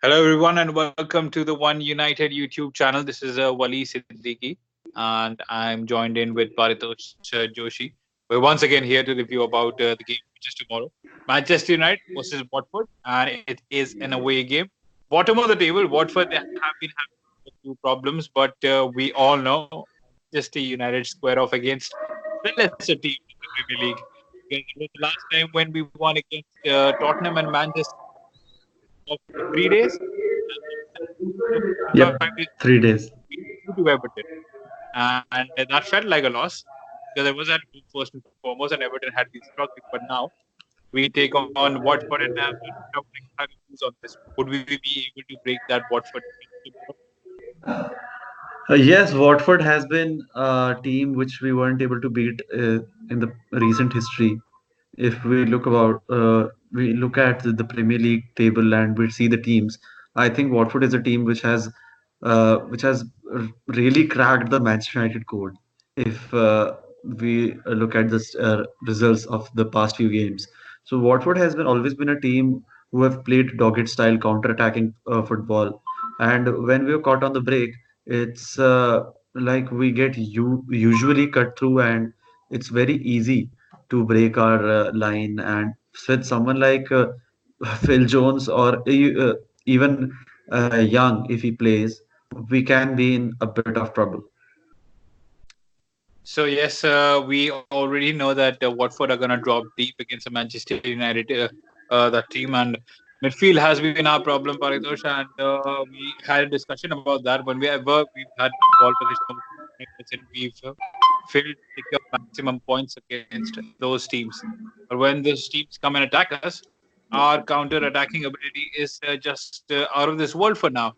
Hello, everyone, and welcome to the One United YouTube channel. This is Wali Siddiqui, and I'm joined in with Paritosh Joshi. We're once again here to review about the game which is tomorrow. Manchester United versus Watford, and it is an away game. Bottom of the table, Watford they have been having a few problems, but we all know Manchester United square off against the lesser team in the Premier League. Because it was the last time when we won against Tottenham and Manchester of 3 days. Yep, 5 days 3 days. to Everton, and that felt like a loss because it was at home first and foremost, and Everton had been struggling. But now we take on Watford, and I would like to have your views on this. Would we be able to break that Watford defense tomorrow? Yes, Watford has been a team which we weren't able to beat in the recent history. If we look at the Premier League table and we see the teams, I think Watford is a team which has really cracked the Manchester United code. If we look at the results of the past few games, so Watford has been always been a team who have played dogged style counter-attacking football, and when we are caught on the break, it's like we get usually cut through, and it's very easy to break our line. And with someone like Phil Jones or even Young, if he plays, we can be in a bit of trouble. So yes, we already know that Watford are going to drop deep against the Manchester United that team, and midfield has been our problem, Paritosh, and we had a discussion about that. Whenever we've had ball position over 50%, we've failed to pick up maximum points against those teams. But when those teams come and attack us, our counter-attacking ability is just out of this world for now.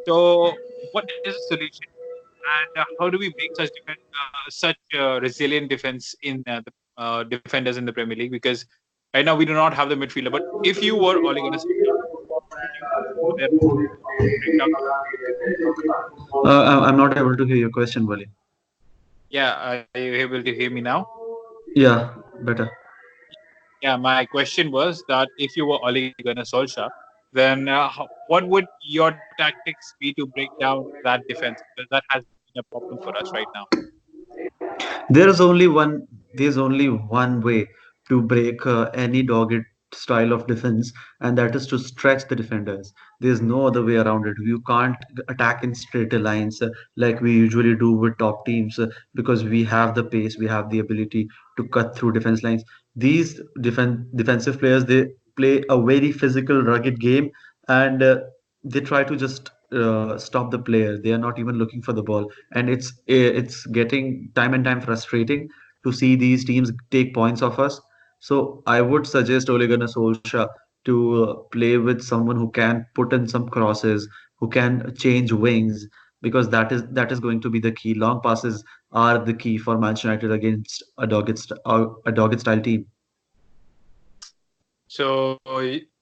So, what is the solution? And how do we make such resilient defense in the defenders in the Premier League? Because right now we do not have the midfielder. But if you were Ole Gunnar Solskjaer, would you go there break down the I'm not able to hear your question, Wali. Yeah, are you able to hear me now? Yeah, better. Yeah, my question was that if you were Ole Gunnar Solskjaer, then what would your tactics be to break down that defense? Because that has been a problem for us right now. There is only one. There's only one way to break any dogged style of defense, and that is to stretch the defenders. There's no other way around it. You can't attack in straight lines like we usually do with top teams because we have the pace, we have the ability to cut through defense lines. These defensive players, they play a very physical, rugged game, and they try to just stop the player. They are not even looking for the ball, and it's getting time and time frustrating to see these teams take points off us. So I would suggest Ole Gunnar Solskjaer to play with someone who can put in some crosses, who can change wings, because that is going to be the key. Long passes are the key for Manchester United against a dogged style team. So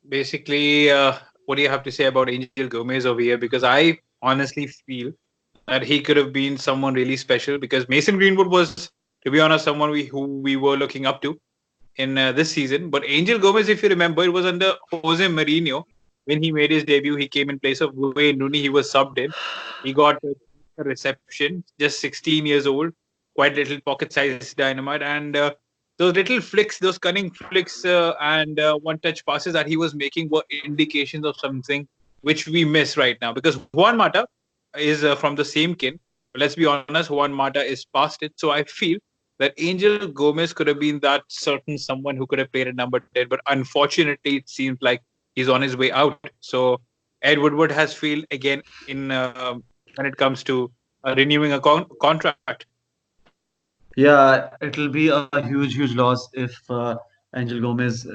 basically, what do you have to say about Angel Gomez over here? Because I honestly feel that he could have been someone really special. Because Mason Greenwood was, to be honest, someone who we were looking up to in this season. But Angel Gomez, if you remember, it was under Jose Mourinho when he made his debut. He came in place of Wayne Rooney. He was subbed in. He got a reception, just 16 years old, quite little pocket-sized dynamite, and those little flicks, those cunning flicks, and one-touch passes that he was making were indications of something which we miss right now. Because Juan Mata is from the same kin. But let's be honest, Juan Mata is past it. So I feel that Angel Gomez could have been that certain someone who could have played at number 10, but unfortunately, it seems like he's on his way out. So Ed Woodward has failed again in when it comes to renewing a contract. Yeah, it'll be a huge loss if Angel Gomez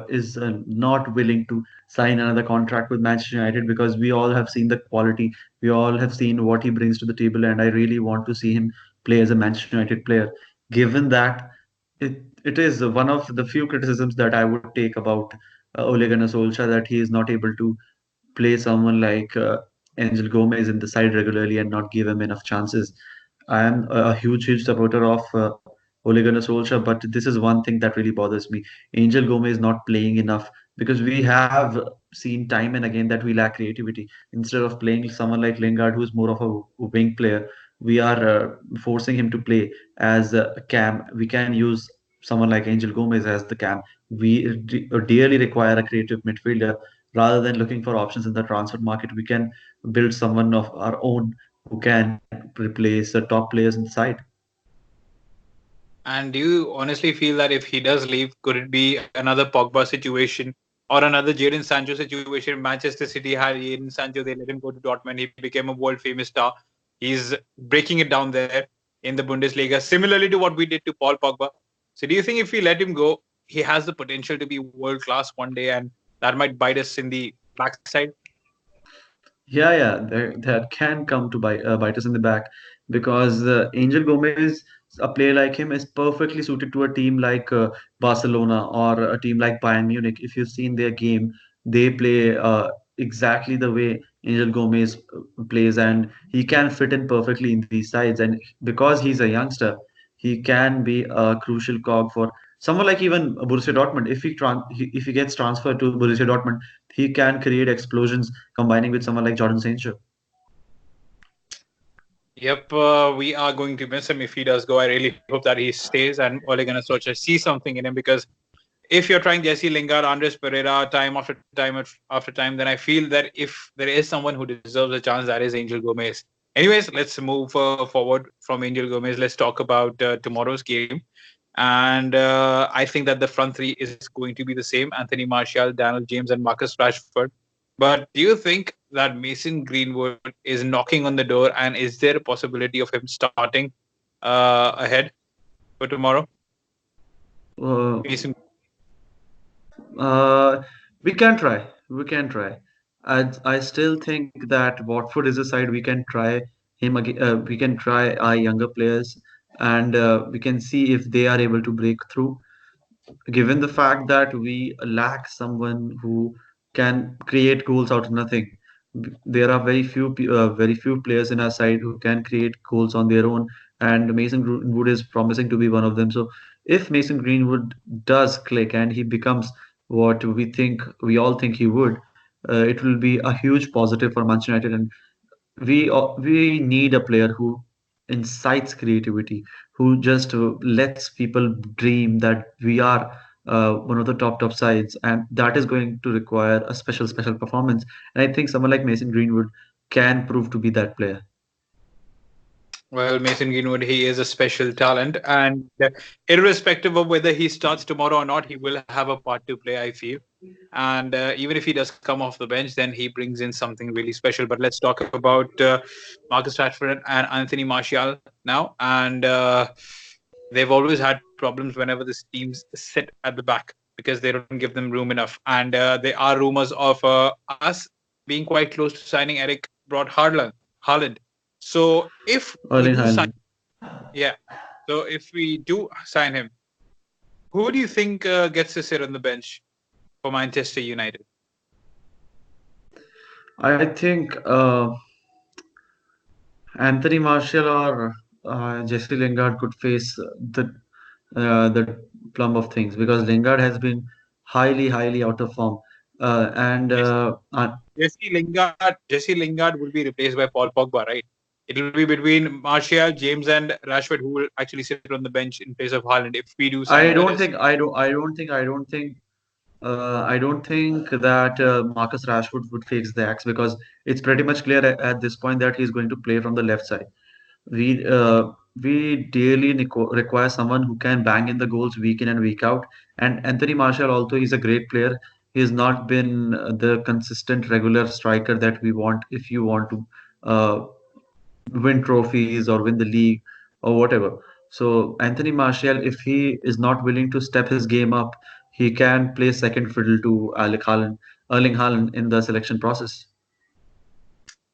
is not willing to sign another contract with Manchester United, because we all have seen the quality, we all have seen what he brings to the table, and I really want to see him play as a Manchester United player. Given that it is one of the few criticisms that I would take about Ole Gunnar Solskjaer, that he is not able to play someone like Angel Gomez in the side regularly and not give him enough chances. I am a huge supporter of Ole Gunnar Solskjaer, but this is one thing that really bothers me. Angel Gomez not playing enough, because we have seen time and again that we lack creativity. Instead of playing someone like Lingard, who's more of a wing player, we are forcing him to play as a cam. We can use someone like Angel Gomez as the cam. We dearly require a creative midfielder rather than looking for options in the transfer market. We can build someone of our own who can replace the top players in the side. And do you honestly feel that if he does leave, could it be another Pogba situation or another Jadon Sancho situation? Manchester City had Jadon Sancho, they let him go to Dortmund. He became a world famous star. He's breaking it down there in the Bundesliga, similarly to what we did to Paul Pogba. So, do you think if we let him go, he has the potential to be world class one day, and that might bite us in the backside? Yeah, that can come to bite us in the back because Angel Gomez, a player like him, is perfectly suited to a team like Barcelona or a team like Bayern Munich. If you've seen their game, they play exactly the way Angel Gomez plays, and he can fit in perfectly in these sides. And because he's a youngster, he can be a crucial cog for someone like even Borussia Dortmund. If he gets transferred to Borussia Dortmund, he can create explosions combining with someone like Jordan Sancho. Yep, we are going to miss him if he does go. I really hope that he stays and Ole Gunnar Solskjaer see something in him, because if you're trying Jesse Lingard, Andres Pereira, time after time after time, then I feel that if there is someone who deserves a chance, that is Angel Gomez. Anyways, let's move forward from Angel Gomez. Let's talk about tomorrow's game. And I think that the front three is going to be the same: Anthony Martial, Daniel James, and Marcus Rashford. But do you think that Mason Greenwood is knocking on the door, and is there a possibility of him starting ahead for tomorrow? Uh, Mason. uh, we can try. We can try. I still think that Watford is a side we can try him again. We can try our younger players, and we can see if they are able to break through. Given the fact that we lack someone who can create goals out of nothing. There are very few players in our side who can create goals on their own, and Mason Greenwood is promising to be one of them. So, if Mason Greenwood does click and he becomes what we all think he would, it will be a huge positive for Manchester United, and we need a player who incites creativity, who just lets people dream that we are one of the top sides, and that is going to require a special performance. And I think someone like Mason Greenwood can prove to be that player. Well, Mason Greenwood, he is a special talent, and irrespective of whether he starts tomorrow or not, he will have a part to play, I feel. And even if he does come off the bench, then he brings in something really special. But let's talk about Marcus Rashford and Anthony Martial now. And they've always had problems whenever the teams sit at the back because they don't give them room enough. And there are rumors of us being quite close to signing Eric Broad Haaland. So if we Erling do sign, Haaland. yeah. So if we do sign him, who do you think gets to sit on the bench for Manchester United? I think Anthony Martial or Jesse Lingard could face the plumb of things because Lingard has been highly out of form, and Jesse, Jesse Lingard will be replaced by Paul Pogba, right? It will be between Martial, James, and Rashford who will actually sit on the bench in place of Haaland if we do sign him. That is. I don't think that Marcus Rashford would face the axe because it's pretty much clear at this point that he's going to play from the left side. We uh, we dearly require someone who can bang in the goals week in and week out. And Anthony Martial, although he's a great player, he has not been the consistent regular striker that we want if you want to uh, win trophies or win the league or whatever. So Anthony Martial, if he is not willing to step his game up, he can play second fiddle to Erling Haaland in the selection process.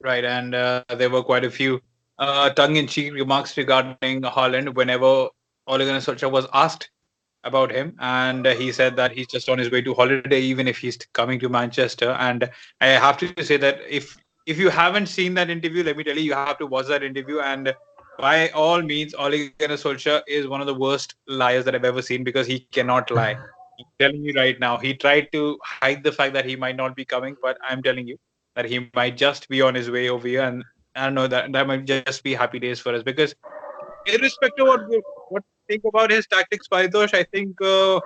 Right, and there were quite a few tongue-in-cheek remarks regarding Haaland whenever Ole Gunnar Solskjaer was asked about him, and he said that he's just on his way to holiday, even if he's coming to Manchester. And I have to say that if you haven't seen that interview, let me tell you, you have to watch that interview. And by all means, Ole Gunnar Solskjaer is one of the worst liars that I've ever seen because he cannot lie. telling you right now, he tried to hide the fact that he might not be coming, but I'm telling you that he might just be on his way over here, and I don't know that might just be happy days for us because irrespective of what you think about his tactics, Paritosh, I think the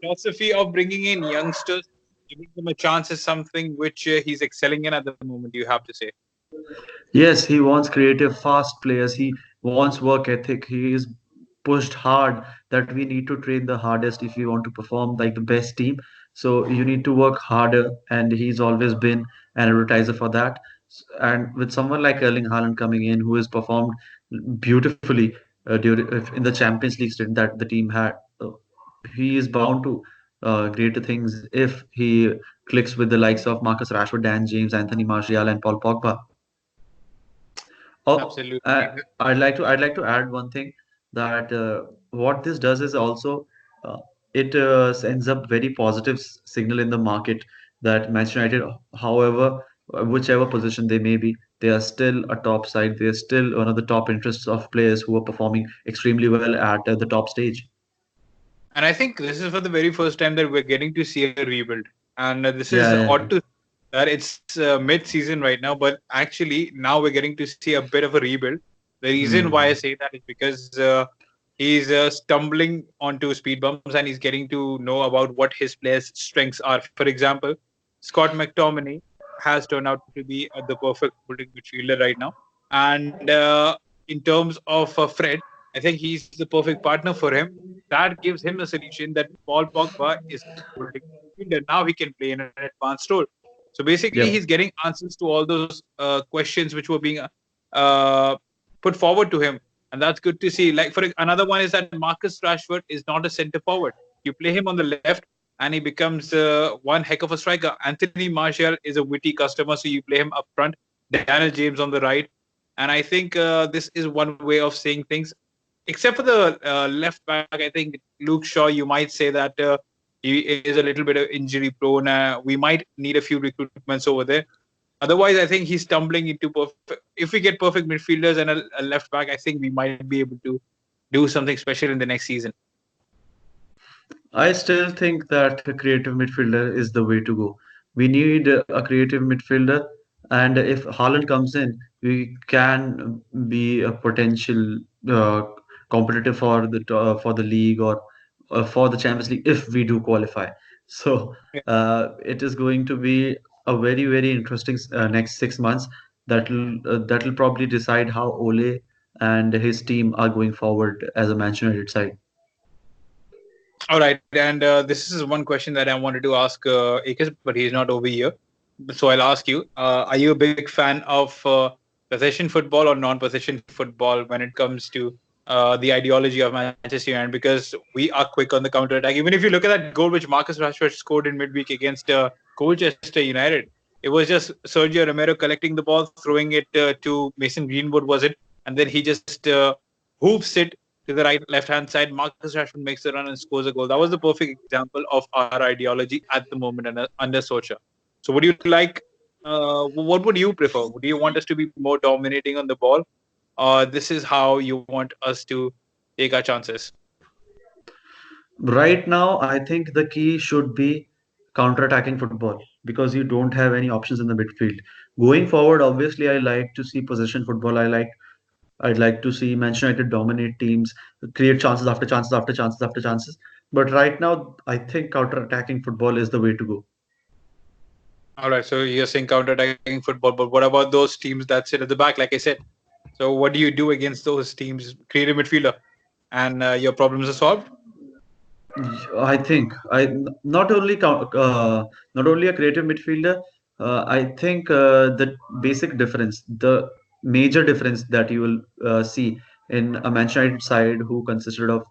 philosophy of bringing in youngsters, giving them a chance is something which he's excelling in at the moment. You have to say. Yes, he wants creative, fast players. He wants work ethic. He is pushed hard that we need to train the hardest if you want to perform like the best team. So you need to work harder, and he's always been an advertiser for that. And with someone like Erling Haaland coming in, who has performed beautifully in the Champions League stint that the team had, he is bound to greater things if he clicks with the likes of Marcus Rashford, Dan James, Anthony Martial, and Paul Pogba. Oh, Absolutely. I'd like to add one thing that what this does is also it sends up very positive signal in the market that Manchester United, however, whichever position they may be, they are still a top side. They are still one of the top interests of players who are performing extremely well at the top stage. And I think this is for the very first time that we're getting to see a rebuild. And this is Yeah, odd yeah. to that it's mid-season right now, but actually now we're getting to see a bit of a rebuild. The reason why I Hmm. say that is because he's stumbling onto speed bumps and he's getting to know about what his players' strengths are. For example, Scott McTominay has turned out to be the perfect holding midfielder right now. And in terms of Fred, I think he's the perfect partner for him. That gives him a solution that Paul Pogba is holding midfielder. Now he can play in an advanced role. So basically, Yep. he's getting answers to all those questions which were being uh, put forward to him, and that's good to see. Like another one is that Marcus Rashford is not a center forward. You play him on the left, and he becomes one heck of a striker. Anthony Martial is a witty customer, so you play him up front. Daniel James on the right, and I think this is one way of saying things. Except for the left back, I think Luke Shaw, you might say that he is a little bit of injury prone. We might need a few recruitments over there. Otherwise, I think he's stumbling into perfect. If we get perfect midfielders and a left back, I think we might be able to do something special in the next season. I still think that a creative midfielder is the way to go. We need a creative midfielder, and if Haaland comes in, we can be a potential competitor for the league or for the Champions League if we do qualify. So Yeah. it is going to be a very very interesting next 6 months that'll probably decide how Ole and his team are going forward as a Manchester United side. All right, and this is one question that I wanted to ask Akis, but he's not over here. So I'll ask you: are you a big fan of possession football or non-possession football when it comes to the ideology of Manchester United? Because we are quick on the counter attack. Even if you look at that goal which Marcus Rashford scored in midweek against Colchester United, it was just Sergio Romero collecting the ball, throwing it to Mason Greenwood, was it? And then he just hoops it to the left hand side. Marcus Rashford makes the run and scores a goal. That was the perfect example of our ideology at the moment under Socha. So would you like? What would you prefer? Would you want us to be more dominating on the ball, or this is how you want us to take our chances? Right now, I think the key should be counter-attacking football because you don't have any options in the midfield. Going forward, obviously, I like to see possession football. I'd like to see Manchester United dominate teams, create chances after chances after chances after chances. But right now, I think counter-attacking football is the way to go. All right. So you're saying counter-attacking football, but what about those teams that sit at the back? Like I said, so what do you do against those teams? Create a midfielder, and your problems are solved. I think not only not only a creative midfielder. I think the basic difference, the major difference that you will see in a Manchester United side who consisted of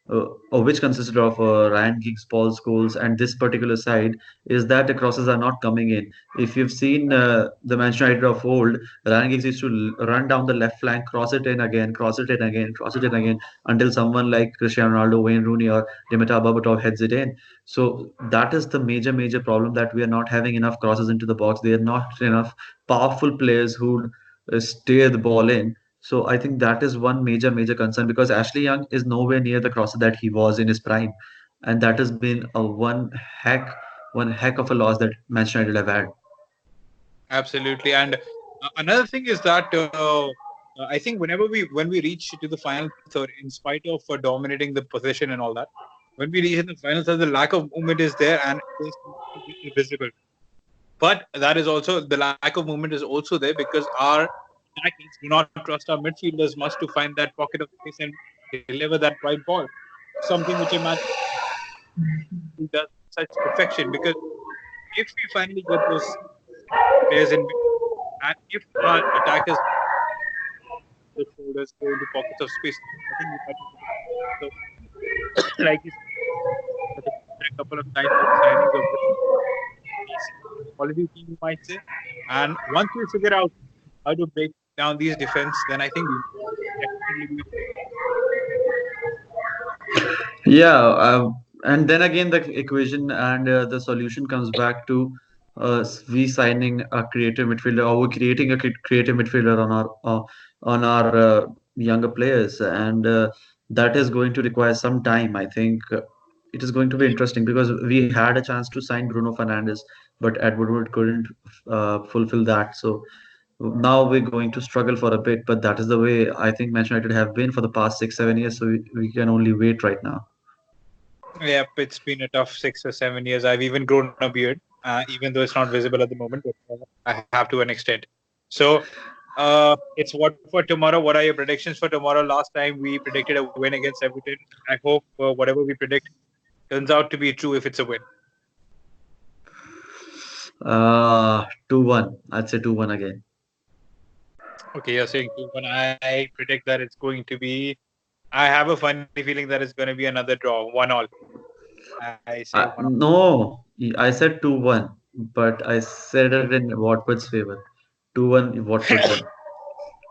or which consisted of Ryan Giggs, Paul Scholes, and this particular side is that the crosses are not coming in. If you've seen the Manchester United of old, Ryan Giggs used to run down the left flank, cross it in again, cross it in again, cross it in again, until someone like Cristiano Ronaldo, Wayne Rooney, or Dimitar Berbatov heads it in. So that is the major problem that we are not having enough crosses into the box. There are not enough powerful players who steer the ball in. So I think that is one major concern because Ashley Young is nowhere near the crosser that he was in his prime. and that has been a one heck of a loss that Manchester United have had. Absolutely. And another thing is that I think when we reach to the final third, in spite of dominating the possession and all that, when we reach in the final third, the lack of movement is there and it is completely visible. But that is also the lack of movement is also there because our attackers do not trust our midfielders much to find that pocket of space and deliver that right ball. Something which a man does such perfection because if we finally get those players in and if our attackers the shoulders go into pockets of space, I think we might be able to win. So, like you said, a couple of times of signings of this decent quality team, you might say. And once we figure out how to break down these defense, then I think we definitely be. Yeah, and then again, the equation and the solution comes back to we signing a creative midfielder, or we're creating a creative midfielder on our younger players, and that is going to require some time. I think it is going to be interesting because we had a chance to sign Bruno Fernandes, but Edward Wood couldn't fulfill that. So now we're going to struggle for a bit, but that is the way I think Manchester United have been for the past 6 7 years. So we can only wait right now. Yep, it's been a tough 6 or 7 years. I've even grown a beard, even though it's not visible at the moment, but I have to an extent. So, it's Watford tomorrow. What are your predictions for tomorrow? Last time we predicted a win against Everton. I hope whatever we predict turns out to be true if it's a win. 2-1. I'd say 2-1 again. Okay, you're saying 2-1. I predict that it's going to be. I have a funny feeling that it's going to be another draw, 1-1. I say 1-1. No, I said 2-1, but I said it in Watford's favor. 2-1, Watford win.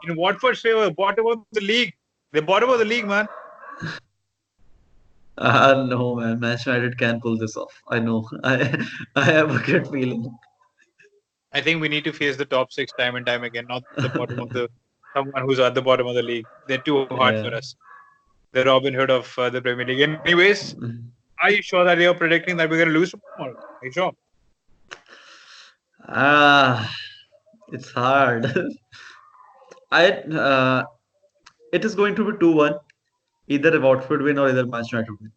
In Watford's favor, bottom of the league. The bottom of the league, man. No, man. Manchester United can pull this off. I know. I have a good feeling. I think we need to face the top six time and time again, not the bottom of the someone who's at the bottom of the league. They're too hard for Yeah. us. The Robin Hood of the Premier League. Anyways, are you sure that you're predicting that we're going to lose tomorrow? Are you sure? Ah, it's hard. I It is going to be 2-1. Either Watford win or either Manchester United win.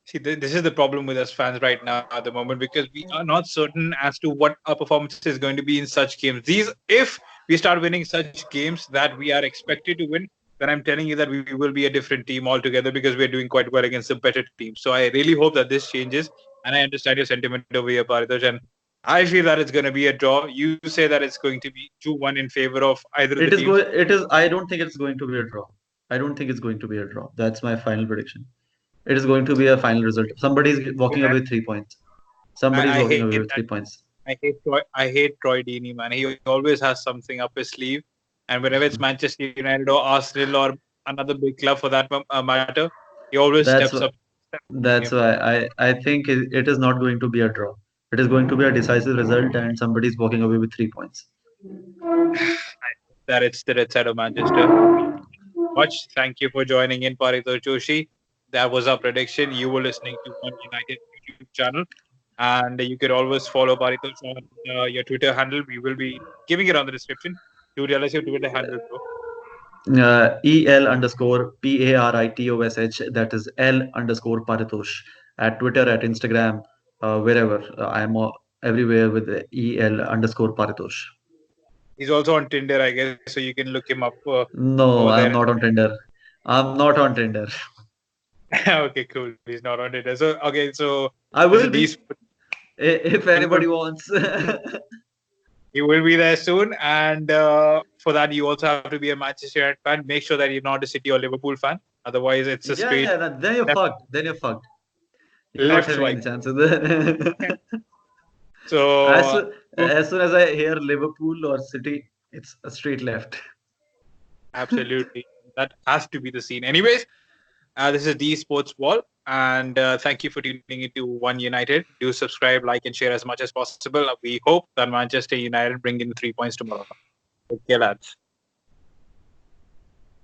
See, this is the problem with us fans right now at the moment because we are not certain as to what our performance is going to be in such games. If we start winning such games that we are expected to win, then I'm telling you that we will be a different team altogether because we're doing quite well against the better teams. So I really hope that this changes, and I understand your sentiment over here, Paritosh. And I feel that it's going to be a draw. You say that it's going to be 2-1 in favor of either of the It is teams. going. It is. I don't think it's going to be a draw. I don't think it's going to be a draw. That's my final prediction. It is going to be a final result. Somebody's walking away with 3 points. Somebody's I walking hate away that. with 3 points. I hate Troy Deeney, man. He always has something up his sleeve, and whenever it's Manchester United or Arsenal or another big club for that matter, he always That's steps up. wh- Steps up the game. that's why I think it is not going to be a draw. It is going to be a decisive result, and somebody's walking away with 3 points. I hope that it's the red side of Manchester. Much. Thank you for joining in, Paritosh Joshi. That was our prediction. You were listening to One United YouTube channel, and you could always follow Paritosh on your Twitter handle. We will be giving it on the description. Do realize your Twitter handle, bro. EL underscore PARITOSH. That is L underscore Paritosh at Twitter, at Instagram, wherever. I'm everywhere with the EL underscore Paritosh. He's also on Tinder, I guess, so you can look him up over No, there I'm as not well. on Tinder. I'm not on Tinder. Okay, cool. He's not on Tinder. So, okay, so I this is will these. be if He will anybody wants. he will be there soon, and for that you also have to be a Manchester United fan. Make sure that you're not a City or Liverpool fan. Otherwise, it's a Yeah, straight yeah. Then you're left fucked. Then you're fucked. You're not left having swipe. any chances. So, as soon, as soon as I hear Liverpool or City, it's a straight left. absolutely, that has to be the scene. Anyways, this is the Sports Wall, and thank you for tuning into One United. Do subscribe, like, and share as much as possible. We hope that Manchester United bring in 3 points tomorrow. Take care, lads.